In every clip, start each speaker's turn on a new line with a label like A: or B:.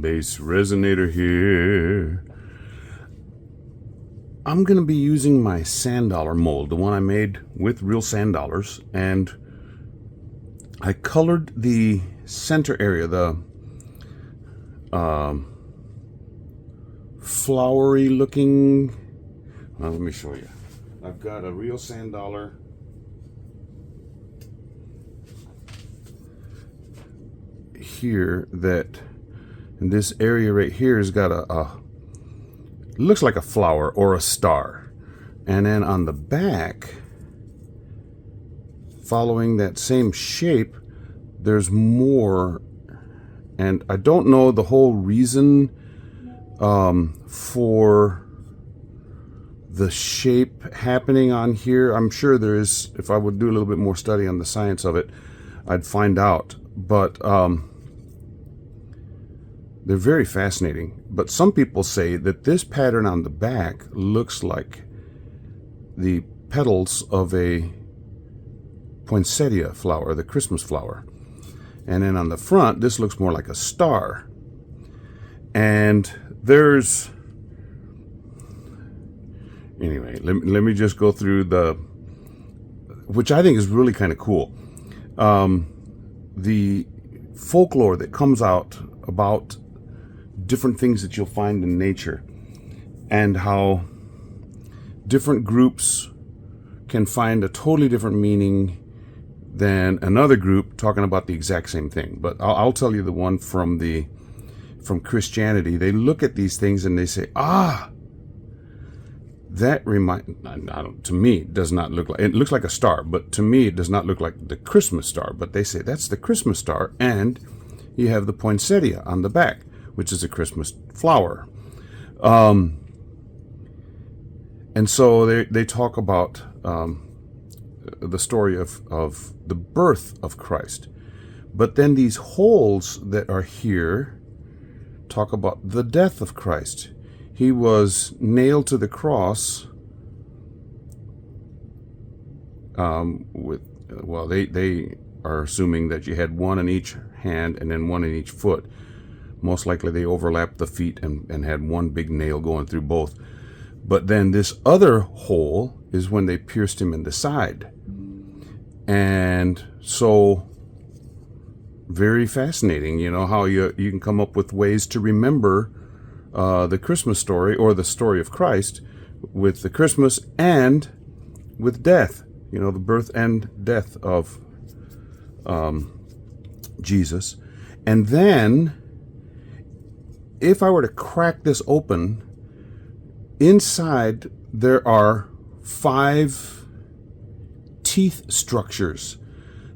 A: BassResinator here. I'm going to be using my sand dollar mold, the one I made with real sand dollars, and I colored the center area, the flowery looking. Let me show you. I've got a real sand dollar here that, and this area right here has got a looks like a flower or a star, and then on the back, following that same shape, there's more, and I don't know the whole reason for the shape happening on here. I'm sure there is. If I would do a little bit more study on the science of it, I'd find out. But they're very fascinating. But some people say that this pattern on the back looks like the petals of a poinsettia flower, the Christmas flower. And then on the front, this looks more like a star. And there's... Anyway, let me just go through the... which I think is really kind of cool. The folklore that comes out about different things that you'll find in nature, and how different groups can find a totally different meaning than another group talking about the exact same thing. But I'll tell you the one from Christianity. They look at these things and they say, that to me, it does not look like, it looks like a star, but to me, it does not look like the Christmas star. But they say that's the Christmas star, and you have the poinsettia on the back, which is a Christmas flower. And so they talk about the story of the birth of Christ. But then these holes that are here talk about the death of Christ. He was nailed to the cross they are assuming that you had one in each hand and then one in each foot. Most likely they overlapped the feet and had one big nail going through both. But then this other hole is when they pierced him in the side. And so, very fascinating, you know, how you can come up with ways to remember the Christmas story, or the story of Christ, with the Christmas and with death, you know, the birth and death of Jesus. And then, if I were to crack this open, inside there are 5 teeth structures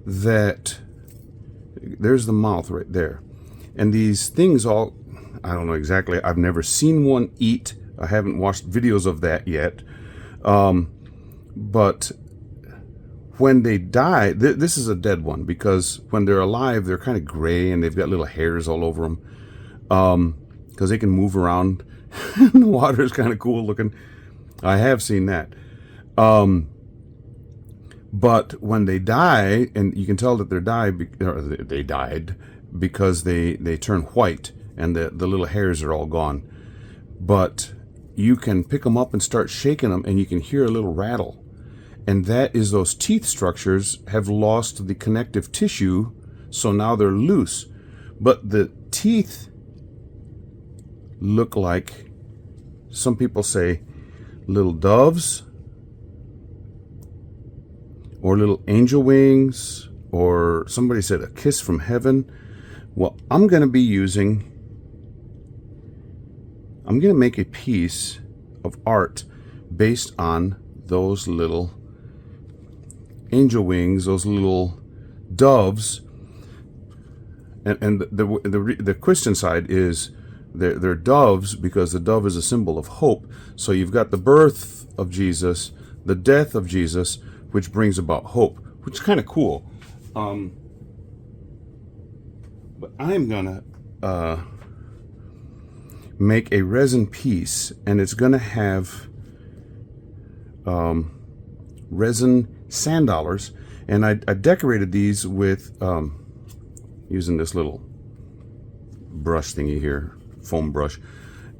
A: that, there's the mouth right there. And these things all, I don't know exactly, I've never seen one eat. I haven't watched videos of that yet. But when they die, this is a dead one, because when they're alive, they're kind of gray and they've got little hairs all over them. Because they can move around. The water is kind of cool looking. I have seen that. But when they die, and you can tell that they died because they turn white and the little hairs are all gone. But you can pick them up and start shaking them, and you can hear a little rattle. And that is those teeth structures have lost the connective tissue, so now they're loose. But the teeth look like, some people say, little doves, or little angel wings, or somebody said a kiss from heaven. Well, I'm going to make a piece of art based on those little angel wings, those little doves. And the Christian side is they're doves, because the dove is a symbol of hope. So you've got the birth of Jesus, the death of Jesus, which brings about hope, which is kind of cool. But I'm gonna make a resin piece, and it's gonna have resin sand dollars, and I decorated these with using this little brush thingy here, foam brush.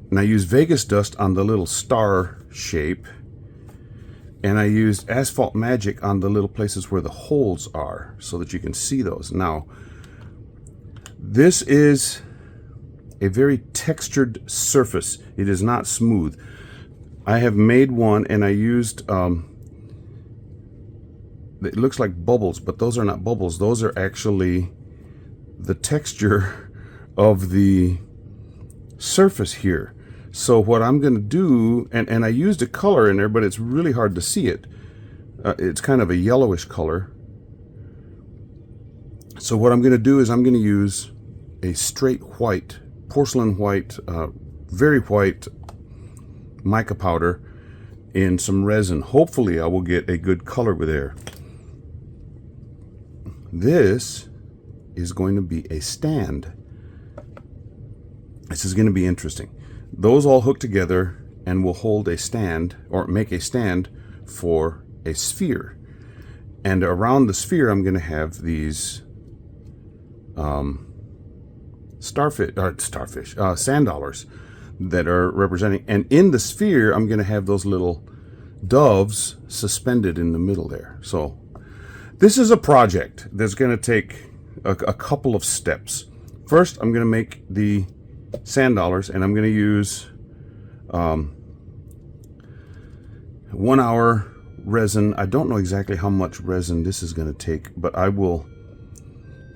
A: And I used Vegas dust on the little star shape. And I used Asphalt Magic on the little places where the holes are so that you can see those. Now, this is a very textured surface. It is not smooth. I have made one and I used, it looks like bubbles, but those are not bubbles. Those are actually the texture of the surface here. So what I'm going to do, and I used a color in there, but it's really hard to see it. It's kind of a yellowish color. So what I'm going to do is I'm going to use a straight white, porcelain white, very white mica powder in some resin. Hopefully I will get a good color with there. This is going to be a stand. This is going to be interesting. Those all hook together and will hold a stand, or make a stand for a sphere. And around the sphere I'm going to have these sand dollars that are representing, and in the sphere I'm going to have those little doves suspended in the middle there. So this is a project that's going to take a couple of steps. First, I'm going to make the sand dollars, and I'm going to use 1 hour resin. I don't know exactly how much resin this is going to take, but I will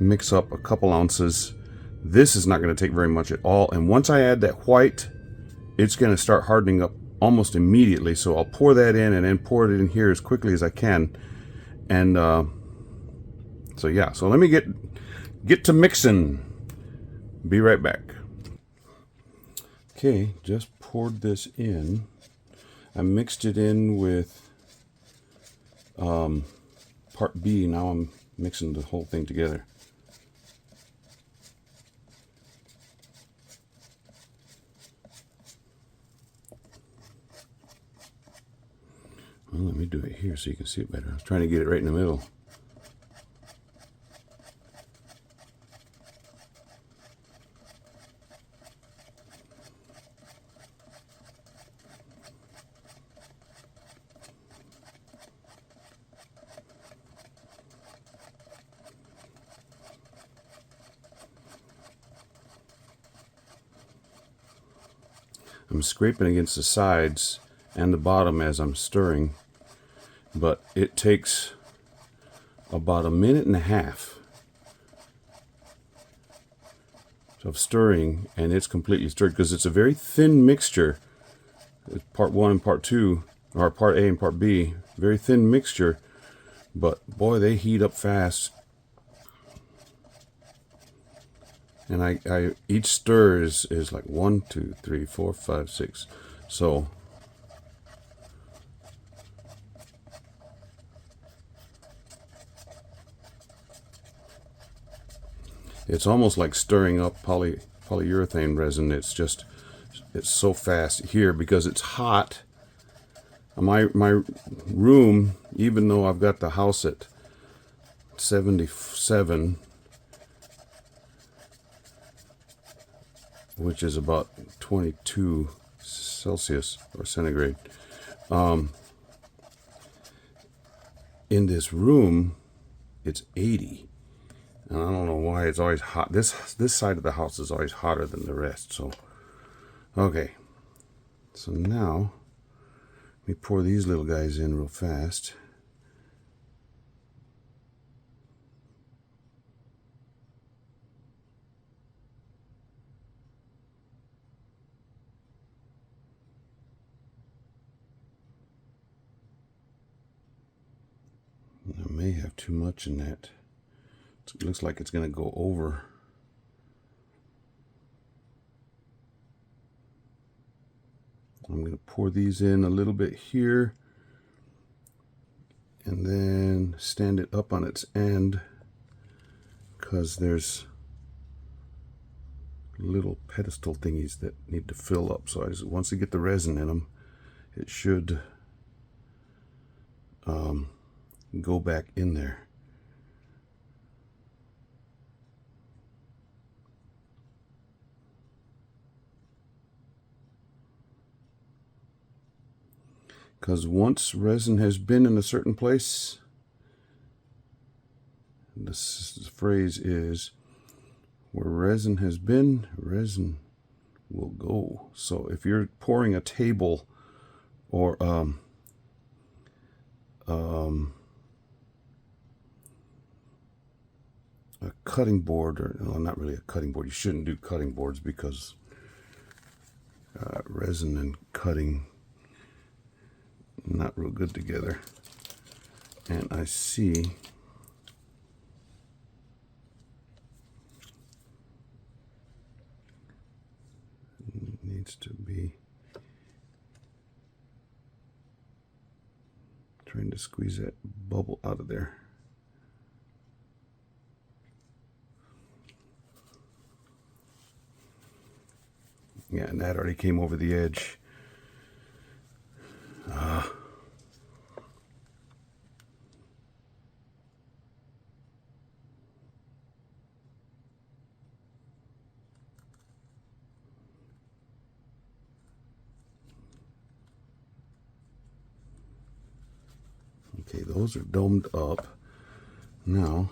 A: mix up a couple ounces. This is not going to take very much at all, and once I add that white, it's going to start hardening up almost immediately. So I'll pour that in and then pour it in here as quickly as I can. And so yeah, so let me get to mixing. Be right back. Okay, just poured this in. I mixed it in with part B. Now I'm mixing the whole thing together. Well, let me do it here so you can see it better. I was trying to get it right in the middle. I'm scraping against the sides and the bottom as I'm stirring, but it takes about 1.5 minutes of stirring, and it's completely stirred because it's a very thin mixture. It's part 1 and part 2, or part A and part B, very thin mixture, but boy, they heat up fast. And I each stir is like 1, 2, 3, 4, 5, 6. So it's almost like stirring up polyurethane resin. It's so fast here because it's hot. My room, even though I've got the house at 77, which is about 22 Celsius or centigrade. In this room, it's 80. And I don't know why it's always hot. This side of the house is always hotter than the rest. So, okay. So now, let me pour these little guys in real fast. I may have too much in that. It looks like it's going to go over. I'm going to pour these in a little bit here and then stand it up on its end because there's little pedestal thingies that need to fill up. So once I get the resin in them, it should go back in there. because once resin has been in a certain place, this phrase is, where resin has been, resin will go. So if you're pouring a table or a cutting board, or well, not really a cutting board. You shouldn't do cutting boards because resin and cutting not real good together. And I see it needs to be trying to squeeze that bubble out of there. Yeah, and that already came over the edge. Okay, those are domed up. Now,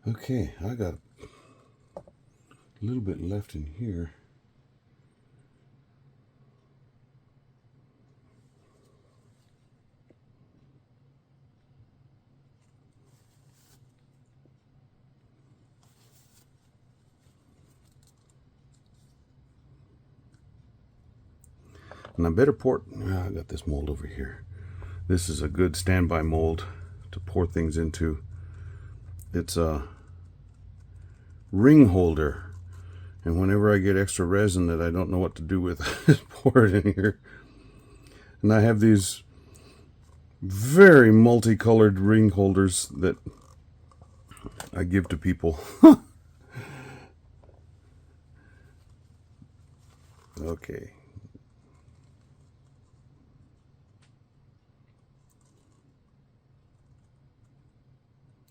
A: okay, I got a little bit left in here. And I better pour, I got this mold over here. This is a good standby mold to pour things into. It's a ring holder. And whenever I get extra resin that I don't know what to do with, I just pour it in here. And I have these very multicolored ring holders that I give to people. Okay.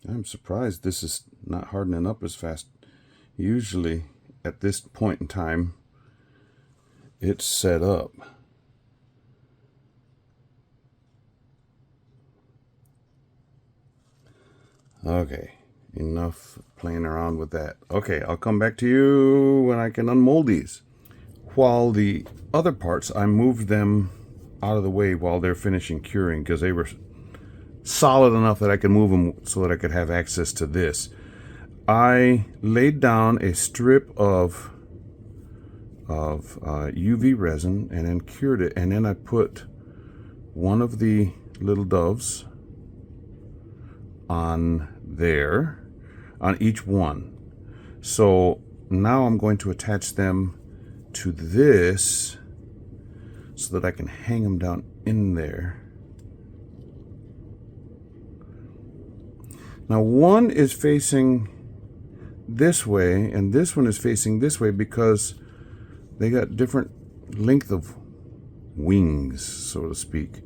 A: I'm surprised this is not hardening up as fast. Usually at this point in time it's set up. Okay, enough playing around with that. Okay, I'll come back to you when I can unmold these. While the other parts, I moved them out of the way while they're finishing curing because they were solid enough that I could move them so that I could have access to this. I laid down a strip of UV resin and then cured it, and then I put one of the little doves on there, on each one. So now I'm going to attach them to this so that I can hang them down in there. Now one is facing this way and this one is facing this way because they got different length of wings, so to speak.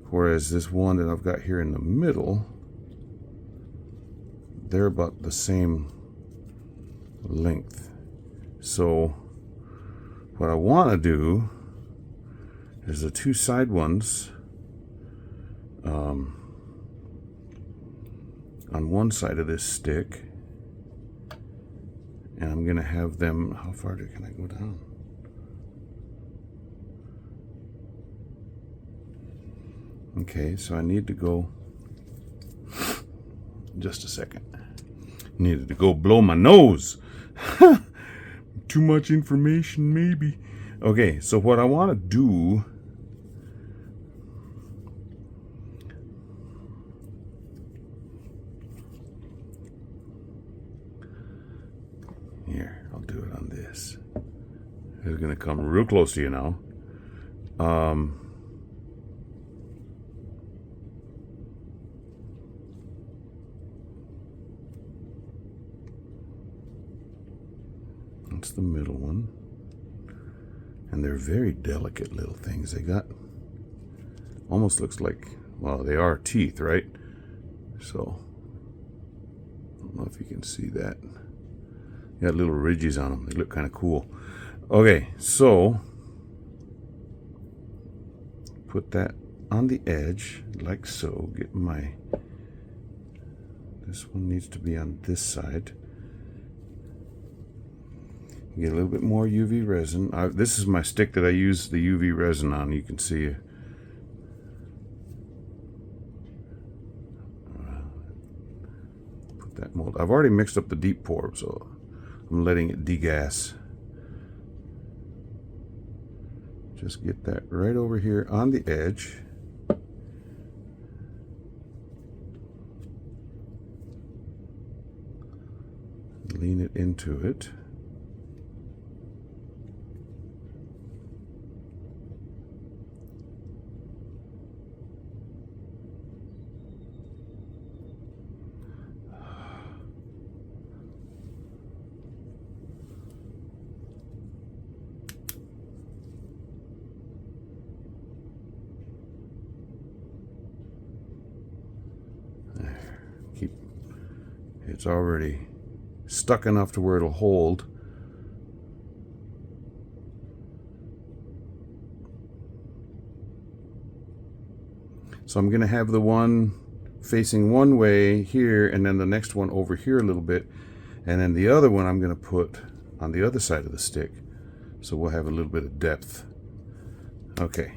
A: Whereas this one that I've got here in the middle, they're about the same length. So what I want to do is the two side ones on one side of this stick, And I'm going to have them, how far can I go down? Okay, so I need to go, just a second. Needed to go blow my nose. Too much information, maybe. Okay, so what I want to do, here, I'll do it on this. It's going to come real close to you now. That's the middle one. And they're very delicate little things. They got, almost looks like, well, they are teeth, right? So, I don't know if you can see that. They got little ridges on them. They look kind of cool. Okay, so put that on the edge like so. Get my, this one needs to be on this side. Get a little bit more UV resin. This is my stick that I use the UV resin on. You can see put that mold. I've already mixed up the deep pour, so I'm letting it degas. Just get that right over here on the edge. Lean it into it. It's already stuck enough to where it'll hold. So I'm going to have the one facing one way here, and then the next one over here a little bit, and then the other one I'm going to put on the other side of the stick, so we'll have a little bit of depth. Okay.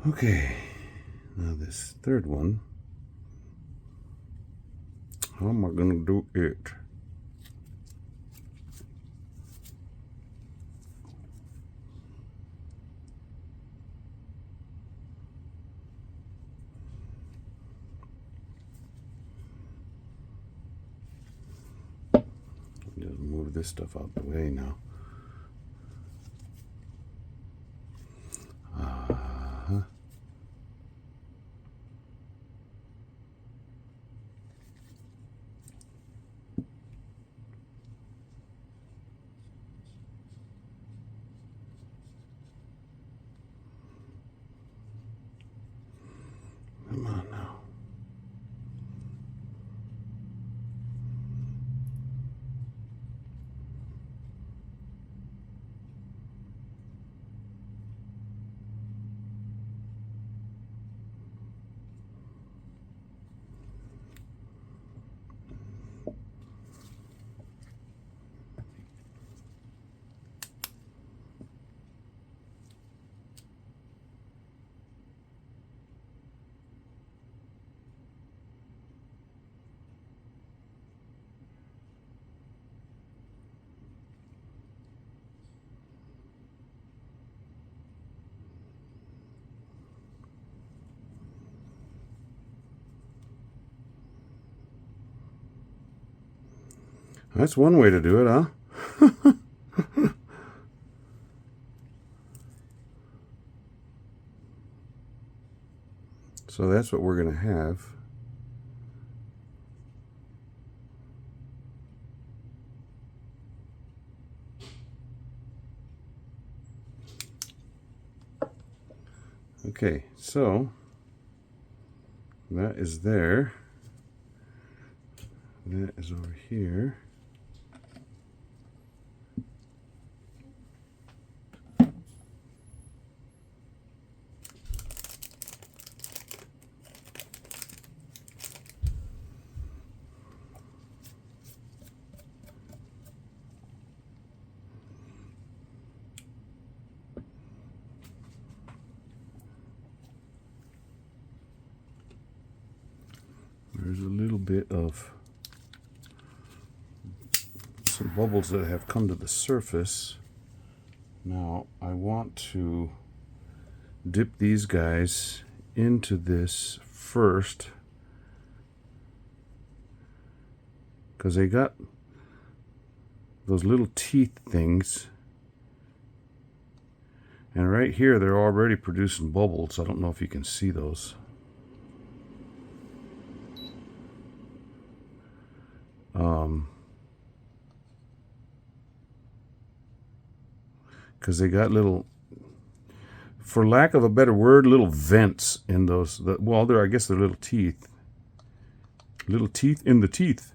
A: Okay, now this third one, how am I going to do it? Just move this stuff out the way now. Come on now. That's one way to do it, huh? So that's what we're going to have. Okay, so that is there. That is over here. There's a little bit of some bubbles that have come to the surface. Now I want to dip these guys into this first, because they got those little teeth things, and right here they're already producing bubbles. I don't know if you can see those. Because they got little, for lack of a better word, little vents in those. Well, I guess they're little teeth. Little teeth in the teeth.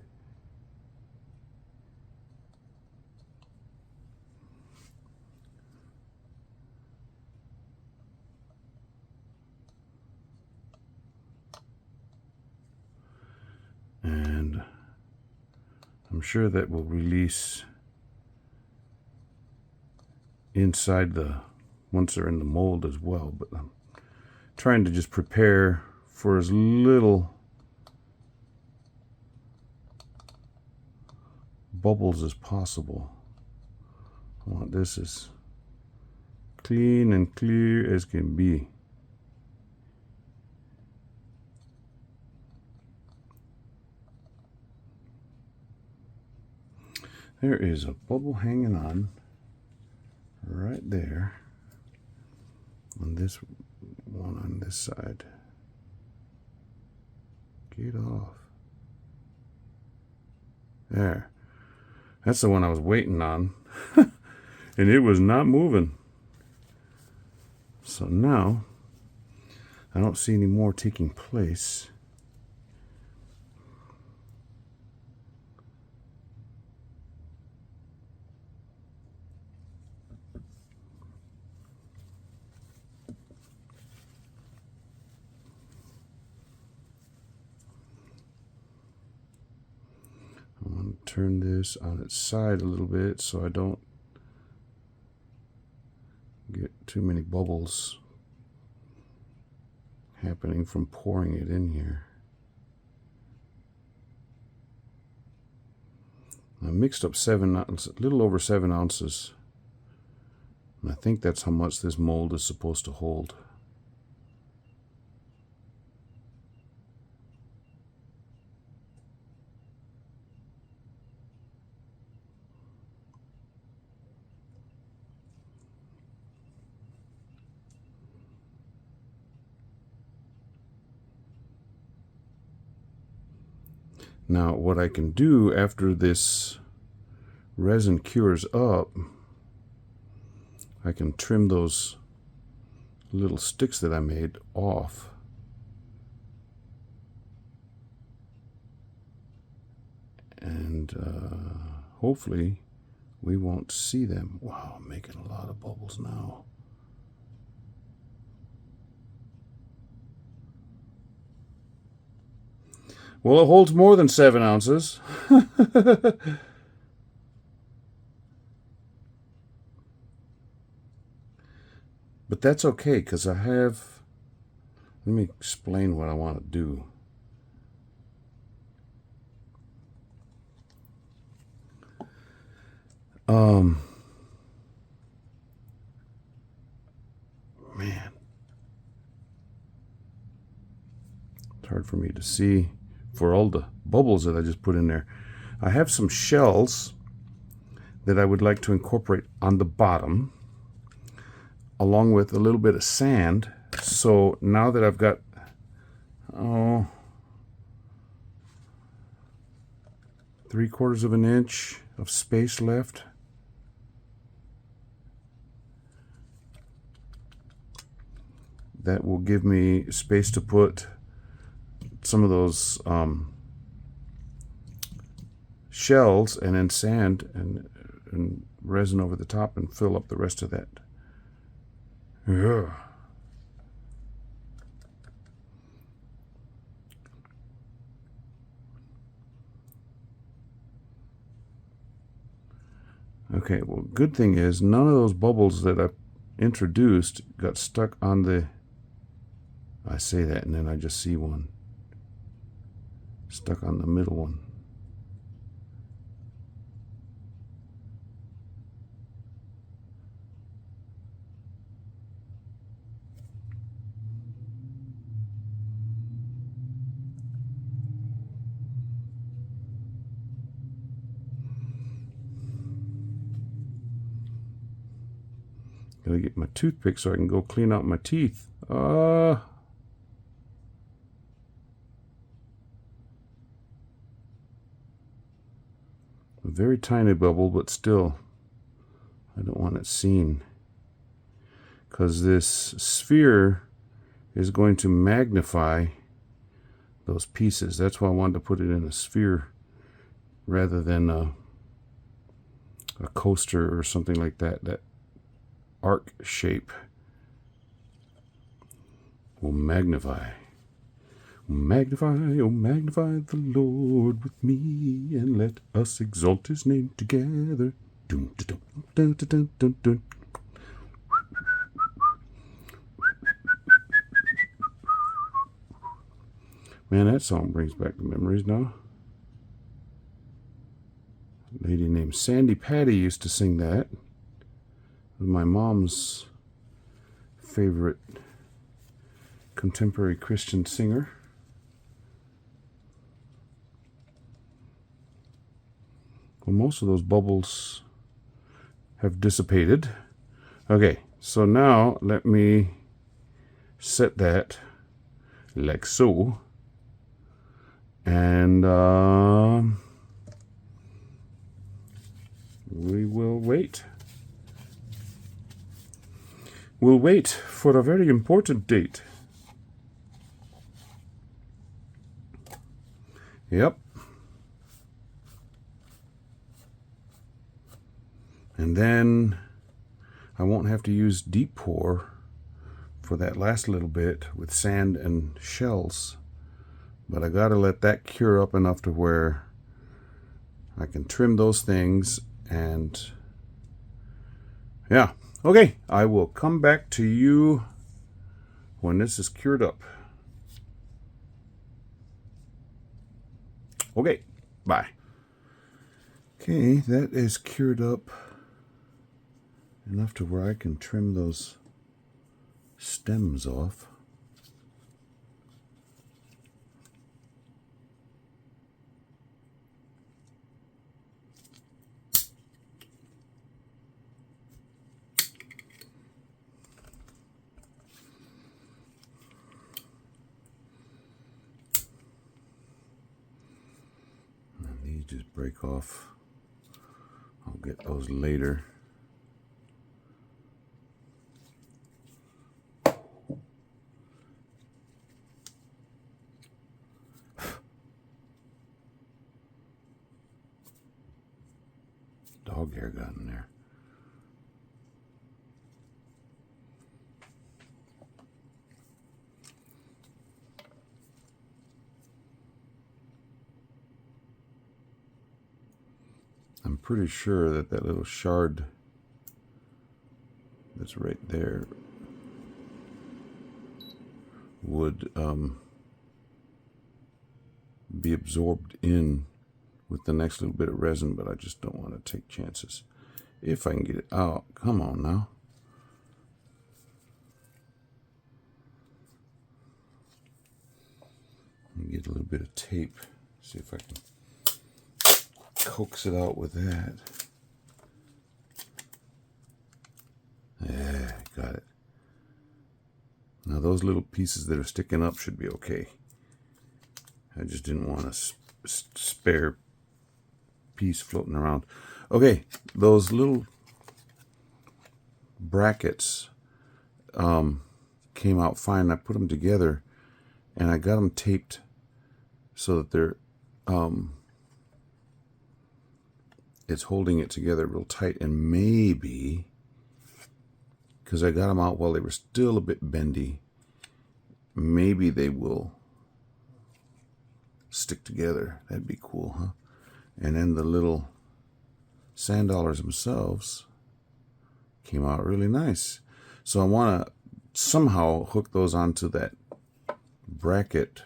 A: And I'm sure that will release inside once they're in the mold as well, but I'm trying to just prepare for as little bubbles as possible. I want this as clean and clear as can be. There is a bubble hanging on right there on this one on this side. Get off. There. That's the one I was waiting on. And it was not moving. So now I don't see any more taking place. I'm going to turn this on its side a little bit so I don't get too many bubbles happening from pouring it in here. I mixed up a little over 7 ounces. And I think that's how much this mold is supposed to hold. Now, what I can do after this resin cures up, I can trim those little sticks that I made off. And hopefully we won't see them. Wow, I'm making a lot of bubbles now. Well, it holds more than 7 ounces. But that's okay, because I have... Let me explain what I want to do. Man. It's hard for me to see for all the bubbles that I just put in there. I have some shells that I would like to incorporate on the bottom, along with a little bit of sand. So now that I've got, 3/4 of an inch of space left, that will give me space to put some of those shells and then sand and resin over the top and fill up the rest of that. Yeah. Okay, well, good thing is none of those bubbles that I've introduced got stuck on the, I say that and then I just see one stuck on the middle one. Gotta get my toothpick so I can go clean out my teeth. A very tiny bubble, but still, I don't want it seen, because this sphere is going to magnify those pieces. That's why I wanted to put it in a sphere rather than a coaster or something like that. That arc shape will magnify. Magnify, oh magnify the Lord with me, and let us exalt his name together. Dun, dun, dun, dun, dun, dun, dun. Man, that song brings back the memories now. A lady named Sandy Patty used to sing that. It was my mom's favorite contemporary Christian singer. Well, most of those bubbles have dissipated. Okay, so now let me set that like so. And we will wait. We'll wait for a very important date. Yep. And then I won't have to use deep pour for that last little bit with sand and shells. But I gotta let that cure up enough to where I can trim those things. And yeah, okay, I will come back to you when this is cured up. Okay, bye. Okay, that is cured up enough to where I can trim those stems off. And these just break off. I'll get those later. Dog hair got in there. I'm pretty sure that that little shard that's right there would be absorbed in with the next little bit of resin, but I just don't want to take chances. If I can get it out. Come on now. Get a little bit of tape. See if I can. coax it out with that. Yeah, got it. Now those little pieces that are sticking up should be okay. I just didn't want a spare piece floating around. Okay, those little brackets came out fine. I put them together and I got them taped so that they're it's holding it together real tight, and maybe because I got them out while they were still a bit bendy, maybe they will stick together. That'd be cool, huh? And then the little sand dollars themselves came out really nice. So I want to somehow hook those onto that bracket,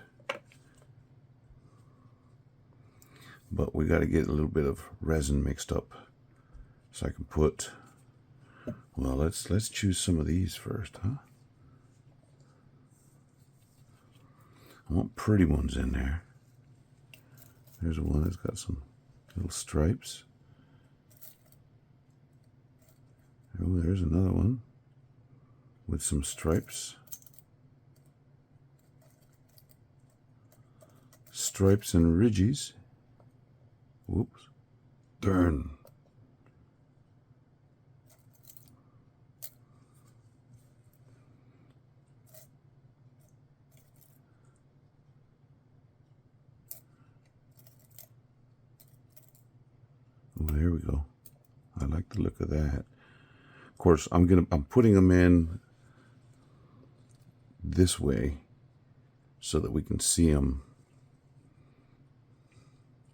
A: but we got to get a little bit of resin mixed up so I can put, well, let's choose some of these first, huh? I want pretty ones in there. There's one that's got some little stripes. Oh, there's another one with some stripes. Stripes and ridges. Whoops. Darn. Oh, there we go. I like the look of that. Of course, I'm putting them in this way so that we can see them.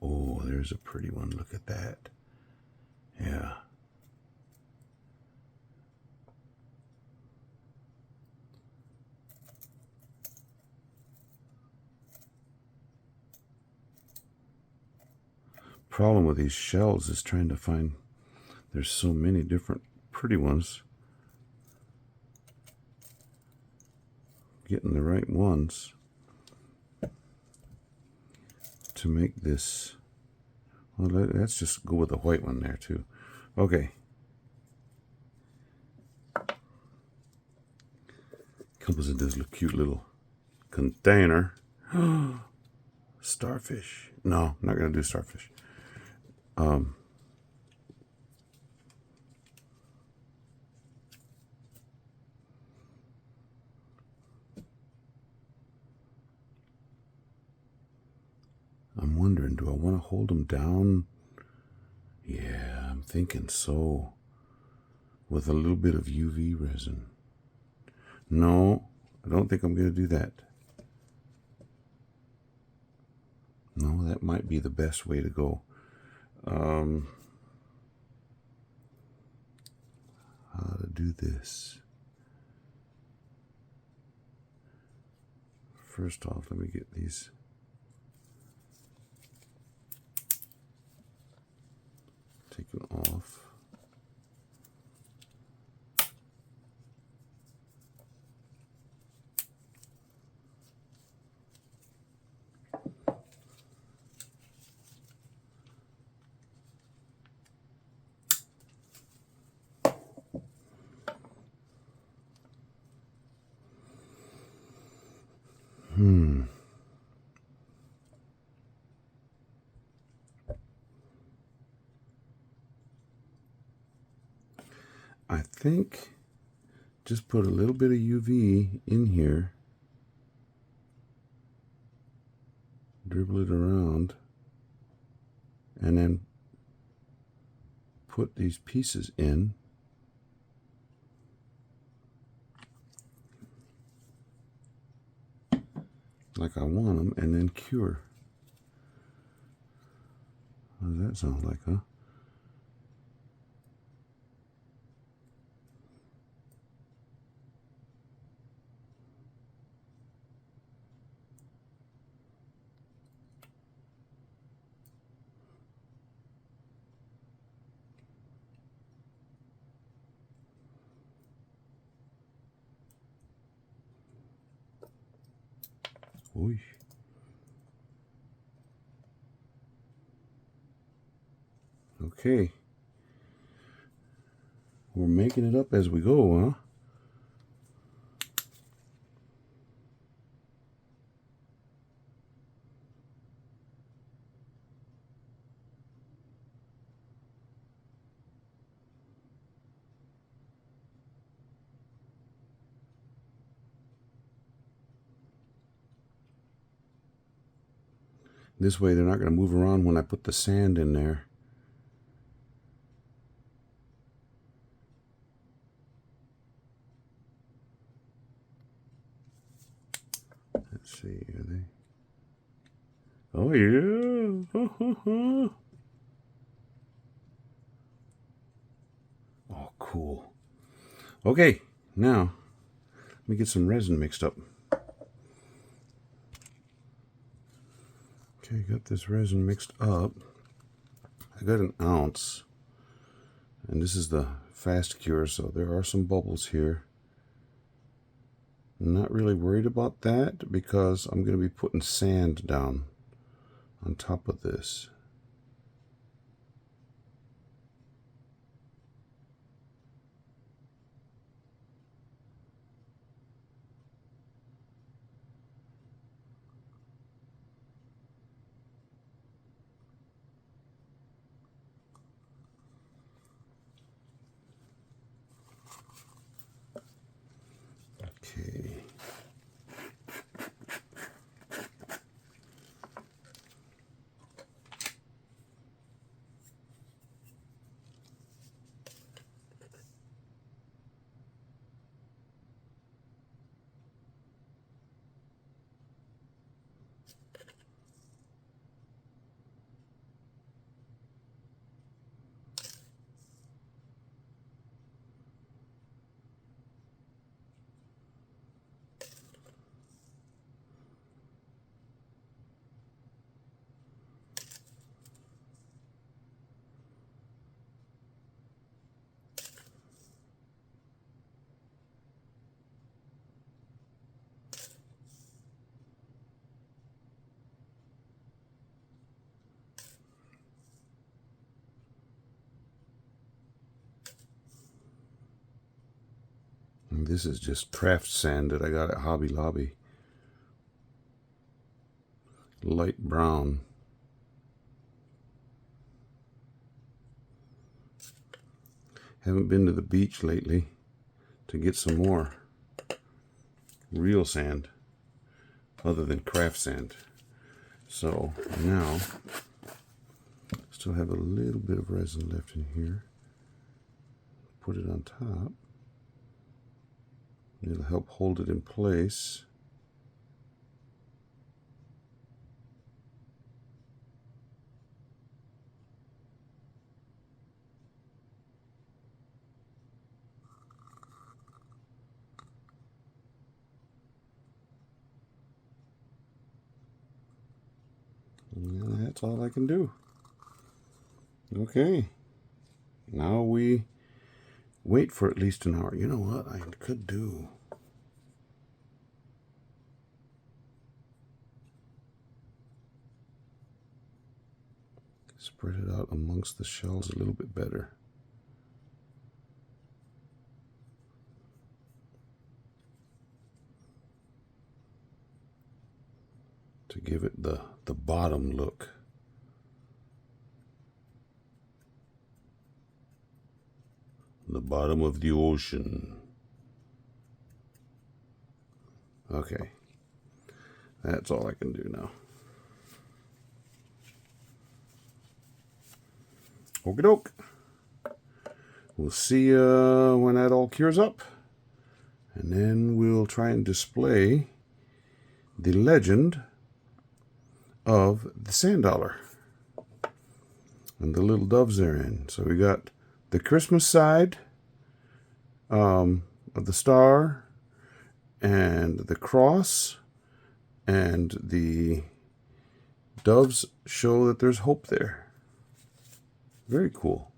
A: Oh, there's a pretty one. Look at that. Yeah. Problem with these shells is trying to find, there's so many different pretty ones. Getting the right ones to make this. Well, let's just go with the white one there too. Okay. Comes in this cute little container. Starfish. No, I'm not gonna do starfish. I'm wondering, do I want to hold them down? Yeah, I'm thinking so. With a little bit of UV resin. No, I don't think I'm going to do that. No, that might be the best way to go. How to do this? First off, let me get these taken off. I think just put a little bit of UV in here, dribble it around, and then put these pieces in. Like I want them, and then cure. What does that sound like, huh? Oy. Okay. We're making it up as we go, huh? This way they're not going to move around when I put the sand in there. Let's see, are they? Oh yeah! Oh, cool. Okay, now let me get some resin mixed up. Okay, got this resin mixed up. I got an ounce, and this is the fast cure, so there are some bubbles here. I'm not really worried about that because I'm going to be putting sand down on top of this. Okay. And this is just craft sand that I got at Hobby Lobby. Light brown. Haven't been to the beach lately to get some more real sand other than craft sand. So now, still have a little bit of resin left in here. Put it on top. It'll help hold it in place. And that's all I can do. Okay. Now we wait for at least an hour. You know what I could do? Spread it out amongst the shells a little bit better. To give it the bottom look. The bottom of the ocean. Okay. That's all I can do now. Okie doke. We'll see when that all cures up. And then we'll try and display the legend of the sand dollar and the little doves therein. So we got the Christmas side of the star and the cross, and the doves show that there's hope there. Very cool.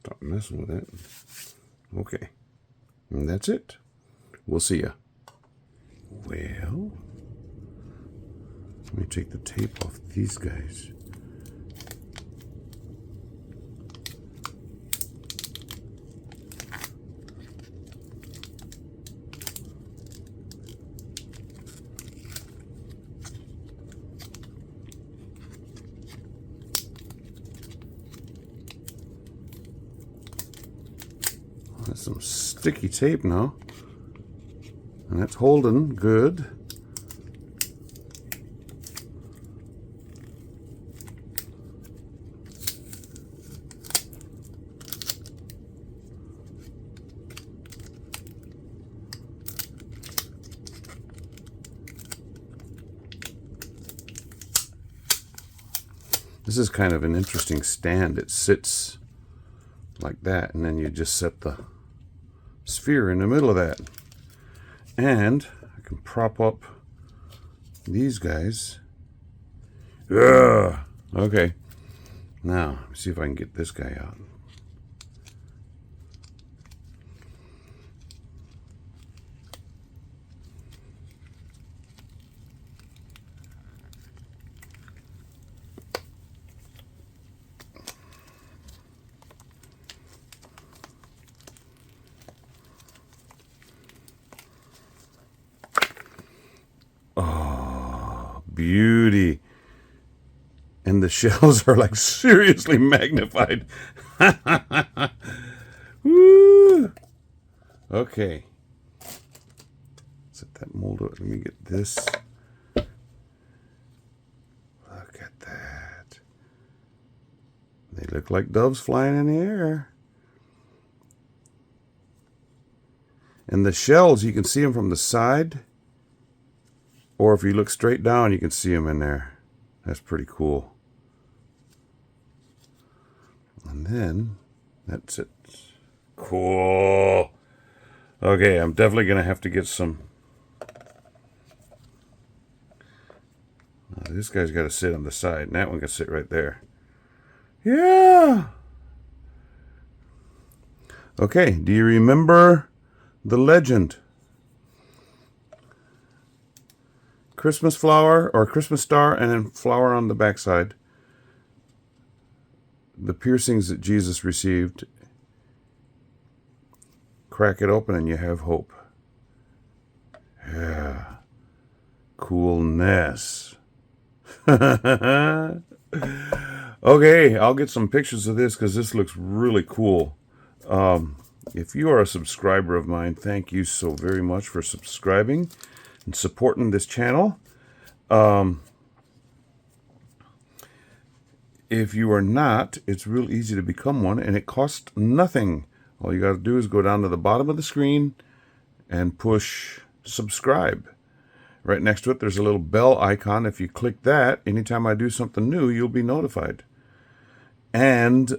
A: Stop messing with it. Okay. And that's it. We'll see ya. Well, Let me take the tape off these guys. That's some sticky tape now. And that's holding good. This is kind of an interesting stand. It sits like that, and then you just set the sphere in the middle of that. And I can prop up these guys. Ugh. Okay. Now, let's see if I can get this guy out. Beauty. And the shells are like seriously magnified. Woo! Okay. Set that mold up. Let me get this. Look at that. They look like doves flying in the air. And the shells, you can see them from the side. Or if you look straight down, you can see them in there. That's pretty cool. And then, that's it. Cool. Okay, I'm definitely going to have to get some. This guy's got to sit on the side, and that one can sit right there. Yeah. Okay, do you remember the legend? Christmas flower or Christmas star and then flower on the backside. The piercings that Jesus received. Crack it open and you have hope. Yeah. Coolness. Okay, I'll get some pictures of this because this looks really cool. If you are a subscriber of mine, thank you so very much for subscribing and supporting this channel. If you are not, it's real easy to become one, and it costs nothing. All you got to do is go down to the bottom of the screen and push subscribe. Right next to it, there's a little bell icon. If you click that, anytime I do something new, you'll be notified. And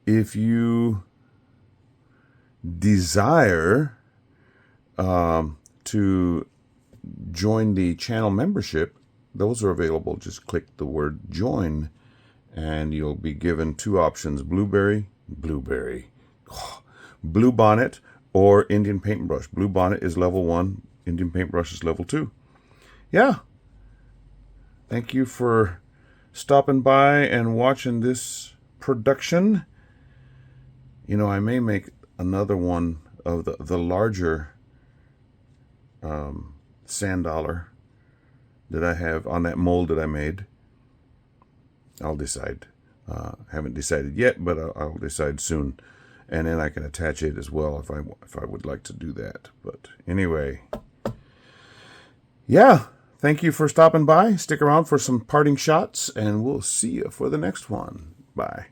A: if you desire to join the channel membership, those are available. Just click the word join and you'll be given two options: blueberry, blue bonnet, or Indian paintbrush. Blue bonnet is level 1, Indian paintbrush is level 2. Yeah, thank you for stopping by and watching this production. You know, I may make another one of the larger sand dollar that I have on that mold that I made. I'll decide. Haven't decided yet, but I'll decide soon, and then I can attach it as well if I would like to do that. But anyway, yeah, thank you for stopping by. Stick around for some parting shots, and we'll see you for the next one. Bye.